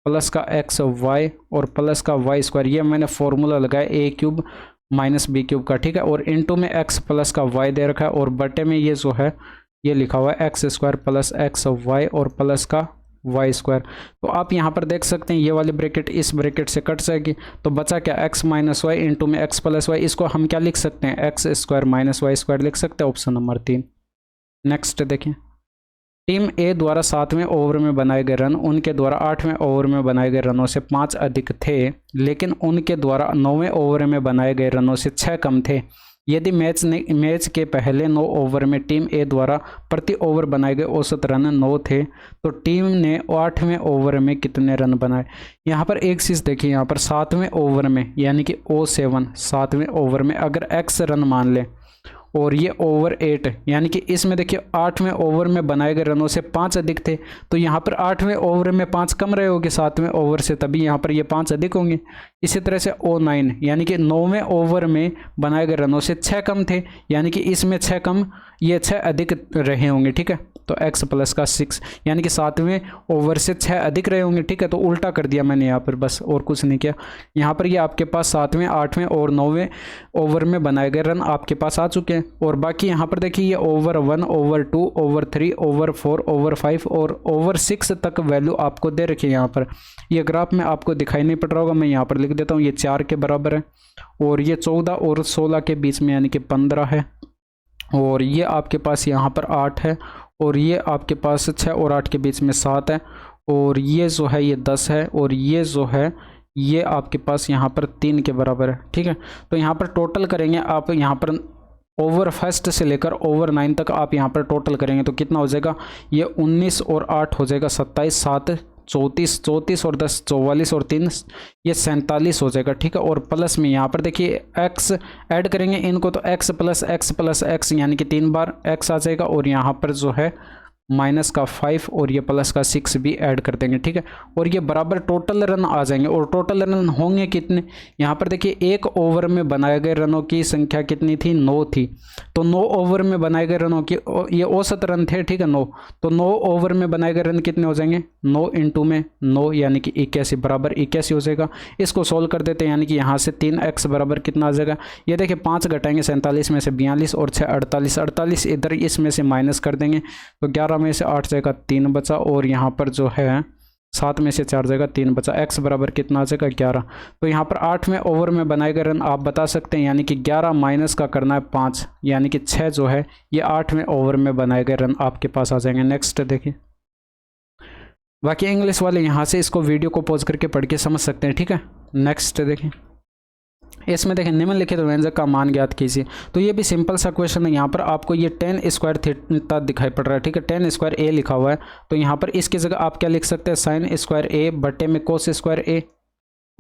प्लस का xy और प्लस का y स्क्वायर, ये मैंने फॉर्मूला लगाया a³ माइनस b³ का। ठीक है, और इंटू में x प्लस का y दे रखा है और बटे में ये जो है ये लिखा हुआ है x स्क्वायर प्लस xy और प्लस का y स्क्वायर। तो आप यहाँ पर देख सकते हैं ये वाली ब्रैकेट इस ब्रैकेट से कट जाएगी, तो बचा क्या x माइनस वाई इंटू में x प्लस वाई, इसको हम क्या लिख सकते हैं x square minus y square लिख सकते हैं, ऑप्शन नंबर 3। नेक्स्ट देखिए, टीम ए द्वारा 7वें ओवर में बनाए गए रन उनके द्वारा 8वें ओवर में बनाए गए रनों से 5 अधिक थे, लेकिन उनके द्वारा 9वें ओवर में बनाए गए रनों से 6 कम थे। यदि मैच के पहले 9 ओवर में टीम ए द्वारा प्रति ओवर बनाए गए औसत रन 9 थे, तो टीम ने 8वें ओवर में कितने रन बनाए। यहाँ पर एक चीज़ देखिए, यहाँ पर 7वें ओवर में यानी कि O7 7वें ओवर में अगर x रन मान ले और ये ओवर 8 यानी कि इसमें देखिए 8वें ओवर में बनाए गए रनों से 5 अधिक थे, तो यहाँ पर 8वें ओवर में 5 कम रहे होंगे 7वें ओवर से, तभी यहाँ पर ये 5 अधिक होंगे। इसी तरह से O9 यानी कि 9वें ओवर में बनाए गए रनों से 6 कम थे, यानी कि इसमें 6 कम ये 6 अधिक रहे होंगे। ठीक है, तो x प्लस का 6 यानी कि 7वें ओवर से 6 अधिक रहे होंगे। ठीक है, तो उल्टा कर दिया मैंने यहाँ पर, बस और कुछ नहीं किया। यहाँ पर ये आपके पास 7वें 8वें और 9वें ओवर में बनाए गए रन आपके पास आ चुके हैं, और बाकी यहाँ पर देखिए ये over 1 over 2 over 3 over 4 over 5 और ओवर 6 तक वैल्यू आपको दे रखी है। यहाँ पर ये ग्राफ में आपको दिखाई नहीं पड़ रहा होगा, मैं यहाँ पर लिख देता हूँ, ये 4 के बराबर है और ये 14 और 16 के बीच में यानी कि 15 है, और ये आपके पास यहाँ पर 8 है, और ये आपके पास 6 और 8 के बीच में 7 है, और ये जो है ये 10 है, और ये जो है ये आपके पास यहाँ पर 3 के बराबर है। ठीक है, तो यहाँ पर टोटल करेंगे आप, यहाँ पर ओवर फर्स्ट से लेकर ओवर 9 तक आप यहाँ पर टोटल करेंगे तो कितना हो जाएगा, ये 19 और 8 हो जाएगा 27, 7 34, 34 और 10 44 और 3 ये 47 हो जाएगा। ठीक है, और प्लस में यहाँ पर देखिए x ऐड करेंगे इनको, तो x प्लस x यानी कि 3 बार x आ जाएगा, और यहाँ पर जो है माइनस का 5 और ये प्लस का 6 भी ऐड कर देंगे। ठीक है, और ये बराबर टोटल रन आ जाएंगे, और टोटल रन होंगे कितने, यहाँ पर देखिए एक ओवर में बनाए गए रनों की संख्या कितनी थी, 9 थी, तो 9 ओवर में बनाए गए रनों की ये औसत रन थे। ठीक है, 9, तो 9 ओवर में बनाए गए रन कितने हो जाएंगे, 9 इंटू में 9 यानी कि 81 बराबर 81 हो जाएगा। इसको सोल्व कर देते हैं, यानी कि यहाँ से 3x बराबर कितना आ जाएगा, ये देखिए 5 घटाएंगे 47 में से 42 और 6 48 इधर इसमें से माइनस कर देंगे, तो 11 में से 8 जाएगा 3 बचा, और यहाँ पर जो है 7 में से 4 जाएगा 3 बचा, x बराबर कितना आ जाएगा 11। तो यहाँ पर 8वें ओवर में बनाए गए रन आप बता सकते हैं, यानी कि 11 माइनस का करना है 5 यानी कि 6 जो है ये 8वें ओवर में बनाए गए रन आपके पास आ जाएंगे। नेक्स्ट देखिए, बाकी इंग्लिश वाले यहाँ से इसको वीडियो को पॉज करके पढ़ के समझ सकते हैं। ठीक है, नेक्स्ट देखिए, इसमें देखें निम्नलिखित व्यंजक का मान ज्ञात कीजिए। तो ये भी सिंपल सा क्वेश्चन है, यहाँ पर आपको ये tan स्क्वायर थीटा दिखाई पड़ रहा है। ठीक है, tan स्क्वायर a लिखा हुआ है, तो यहाँ पर इसकी जगह आप क्या लिख सकते हैं, sin स्क्वायर a बटे में cos स्क्वायर a,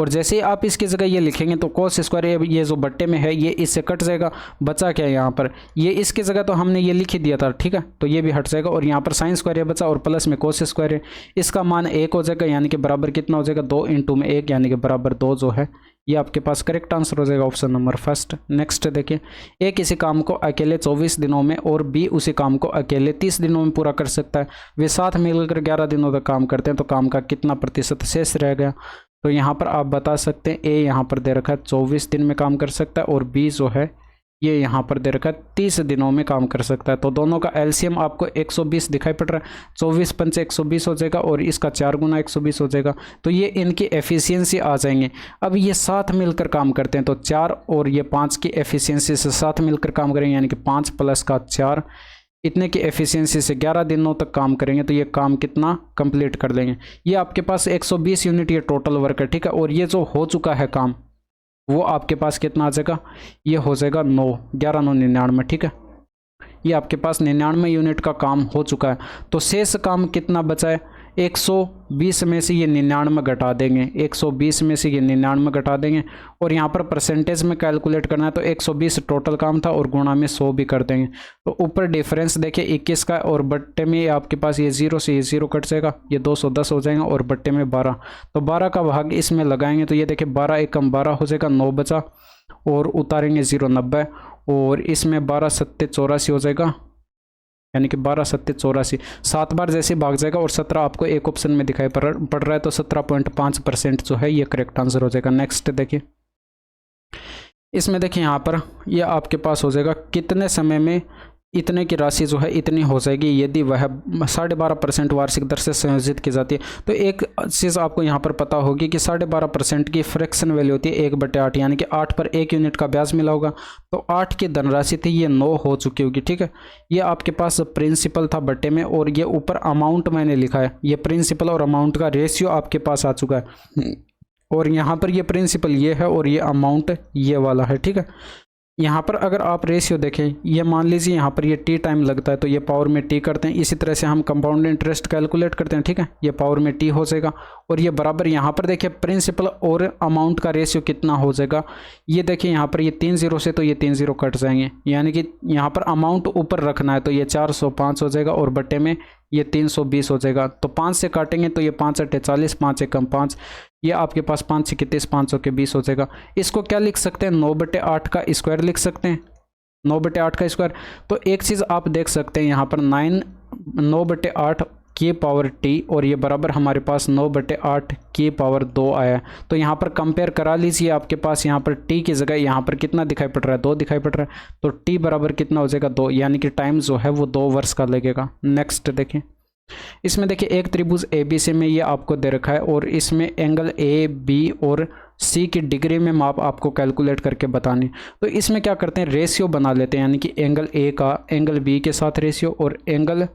और जैसे ही आप इसकी जगह ये लिखेंगे तो कोस स्क्वायर ये जो बट्टे में है ये इससे कट जाएगा, बचा क्या है यहाँ पर, ये इसकी जगह तो हमने ये लिख ही दिया था, ठीक है, तो ये भी हट जाएगा और यहाँ पर साइन स्क्वायर ये बचा और प्लस में कोस स्क्वायर है, इसका मान 1 हो जाएगा, यानी कि बराबर कितना हो जाएगा 2 × में 1 यानी कि बराबर 2 जो है ये आपके पास करेक्ट आंसर हो जाएगा, ऑप्शन नंबर फर्स्ट। नेक्स्ट देखिए, ए किसी काम को अकेले 24 दिनों में और बी उसी काम को अकेले 30 दिनों में पूरा कर सकता है, वे साथ मिलकर 11 दिनों तक काम करते हैं, तो काम का कितना प्रतिशत शेष रह गया। तो यहाँ पर आप बता सकते हैं ए यहाँ पर दे रखा है 24 दिन में काम कर सकता है और बी जो है ये यहाँ पर दे रखा है 30 दिनों में काम कर सकता है। तो दोनों का एलसीएम आपको 120 दिखाई पड़ रहा है, 24 पंचे 120 हो जाएगा और इसका 4 गुना 120 हो जाएगा, तो ये इनकी एफिशिएंसी आ जाएंगे। अब ये साथ मिलकर काम करते हैं तो 4 और ये 5 की एफिशिएंसी से साथ मिलकर काम करेंगे, यानी कि 5 + का 4 इतने की एफिशिएंसी से 11 दिनों तक काम करेंगे, तो ये काम कितना कंप्लीट कर लेंगे। ये आपके पास 120 यूनिट ये टोटल वर्क है, ठीक है, और ये जो हो चुका है काम वो आपके पास कितना आ जाएगा, ये हो जाएगा 9, 11 9 99, ठीक है, ये आपके पास 99 यूनिट का काम हो चुका है। तो शेष काम कितना बचा है, 120 में से ये 99 घटा देंगे, 120 में से ये 99 घटा देंगे और यहाँ पर परसेंटेज में कैलकुलेट करना है तो 120 टोटल काम था और गुणा में 100 भी कर देंगे। तो ऊपर डिफरेंस देखिए 21 का और बट्टे में आपके पास ये 0 से ये 0 कट जाएगा, ये 210 हो जाएगा और बट्टे में 12, तो 12 का भाग इसमें लगाएंगे तो ये देखिए 12 एकम 12 हो जाएगा, 9 बचा और उतारेंगे 0 90 और इसमें 12 7 84 हो जाएगा, यानी कि 12 7 84, 7 बार जैसे भाग जाएगा और 17 आपको एक ऑप्शन में दिखाई पड़ रहा है, तो 17.5% जो है ये करेक्ट आंसर हो जाएगा। नेक्स्ट देखिए, इसमें देखिए यहाँ पर ये आपके पास हो जाएगा कितने समय में इतने की राशि जो है इतनी हो जाएगी यदि वह 12.5% वार्षिक दर से संयोजित की जाती है। तो एक चीज़ आपको यहाँ पर पता होगी कि 12.5% की फ्रैक्शन वैल्यू होती है 1/8, यानी कि 8 पर 1 यूनिट का ब्याज मिला होगा, तो 8 की धनराशि थी ये 9 हो चुकी होगी, ठीक है। ये आपके पास प्रिंसिपल था बट्टे में और ये ऊपर अमाउंट मैंने लिखा है, ये प्रिंसिपल और अमाउंट का रेशियो आपके पास आ चुका है और यहाँ पर ये प्रिंसिपल ये है और ये अमाउंट ये वाला है, ठीक है। यहाँ पर अगर आप रेशियो देखें, ये मान लीजिए यहाँ पर ये टी टाइम लगता है तो ये पावर में टी करते हैं, इसी तरह से हम कंपाउंड इंटरेस्ट कैलकुलेट करते हैं, ठीक है, ये पावर में टी हो जाएगा और ये बराबर यहाँ पर देखिए प्रिंसिपल और अमाउंट का रेशियो कितना हो जाएगा, ये देखिए यहाँ पर ये 3 0 से तो ये 3 0 कट जाएंगे, यानी कि यहाँ पर अमाउंट ऊपर रखना है तो ये 405 हो जाएगा और बट्टे में ये 320 हो जाएगा, तो 5 से काटेंगे तो ये 5 × 40, 5 एकम 5, ये आपके पास 5 × 30, 500 के 20 हो जाएगा। इसको क्या लिख सकते हैं, 9/8 का स्क्वायर लिख सकते हैं, 9/8 का स्क्वायर। तो एक चीज़ आप देख सकते हैं यहाँ पर 9/8 की पावर टी और ये बराबर हमारे पास 9/8 की पावर 2 आया है। तो यहाँ पर कंपेयर करा लीजिए, आपके पास यहाँ पर टी की जगह यहाँ पर कितना दिखाई पड़ रहा है, 2 दिखाई पड़ रहा है, तो टी बराबर कितना हो जाएगा 2, यानी कि टाइम जो है वो 2 वर्ष का लगेगा। नेक्स्ट देखिए, इसमें देखिए एक त्रिभुज ABC में ये आपको दे रखा है और इसमें एंगल AB और C की डिग्री में माप आपको कैलकुलेट करके बतानी। तो इसमें क्या करते हैं, रेशियो बना लेते हैं, यानी कि एंगल A का एंगल B के साथ रेशियो और एंगल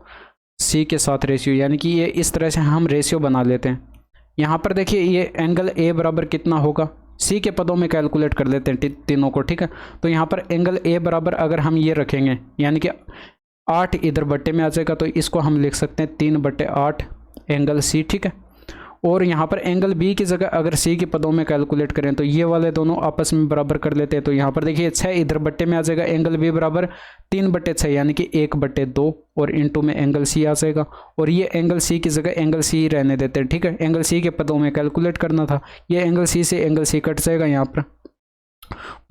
C के साथ रेशियो, यानी कि ये इस तरह से हम रेशियो बना लेते हैं। यहाँ पर देखिए ये एंगल A बराबर कितना होगा, C के पदों में कैलकुलेट कर लेते हैं तीनों को, ठीक है। तो यहाँ पर एंगल A बराबर अगर हम ये रखेंगे, यानी कि 8 इधर बट्टे में आ जाएगा, तो इसको हम लिख सकते हैं 3/8 एंगल C, ठीक है। और यहाँ पर एंगल B की जगह अगर C के पदों में कैलकुलेट करें तो ये वाले दोनों आपस में बराबर कर लेते हैं, तो यहाँ पर देखिए 6 इधर बट्टे में आ जाएगा, एंगल B बराबर 3/6 यानी कि 1/2 और इंटू में एंगल C आ जाएगा और ये एंगल C की जगह एंगल C रहने देते हैं, ठीक है। एंगल C के पदों में कैलकुलेट करना था, ये एंगल C से एंगल C कट जाएगा। यहाँ पर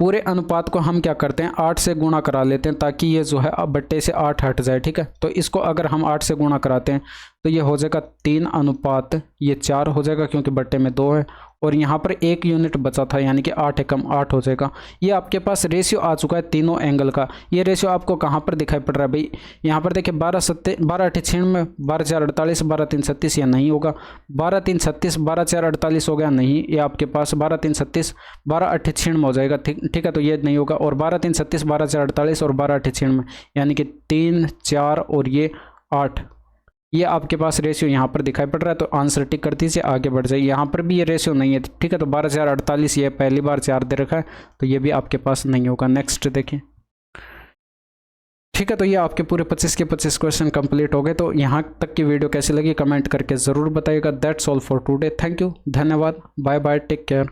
पूरे अनुपात को हम क्या करते हैं 8 से गुणा करा लेते हैं ताकि ये जो है अब बट्टे से 8 हट जाए, ठीक है। तो इसको अगर हम 8 से गुणा कराते हैं तो ये हो जाएगा 3 अनुपात ये 4 हो जाएगा क्योंकि बट्टे में 2 है और यहाँ पर 1 यूनिट बचा था, यानी कि 8 एकम 8 हो जाएगा। ये आपके पास रेशियो आ चुका है तीनों एंगल का। ये रेशियो आपको कहाँ पर दिखाई पड़ रहा है भाई, यहाँ पर देखिए 12 8 96, 12 4 48, 12 3 36, या नहीं होगा 12 3 36, 12 4 48 हो गया, नहीं, ये आपके पास 12 3 36, 12 8 96 हो जाएगा, ठीक है, तो ये नहीं होगा। और 12 3 36, 12 4 48 और 12 8 96, यानी कि 3 4 और ये 8, ये आपके पास रेशियो यहाँ पर दिखाई पड़ रहा है, तो आंसर टिक कर दीजिए, आगे बढ़ जाइए। यहाँ पर भी ये रेशियो नहीं है, ठीक है, तो 12 4 48 ये पहली बार 4 दे रखा है, तो ये भी आपके पास नहीं होगा। नेक्स्ट देखिए, ठीक है, तो ये आपके पूरे 25 के 25 क्वेश्चन कंप्लीट हो गए। तो यहाँ तक की वीडियो कैसी लगी कमेंट करके ज़रूर बताइएगा। That's all for today, thank you, धन्यवाद, बाय बाय, टेक केयर।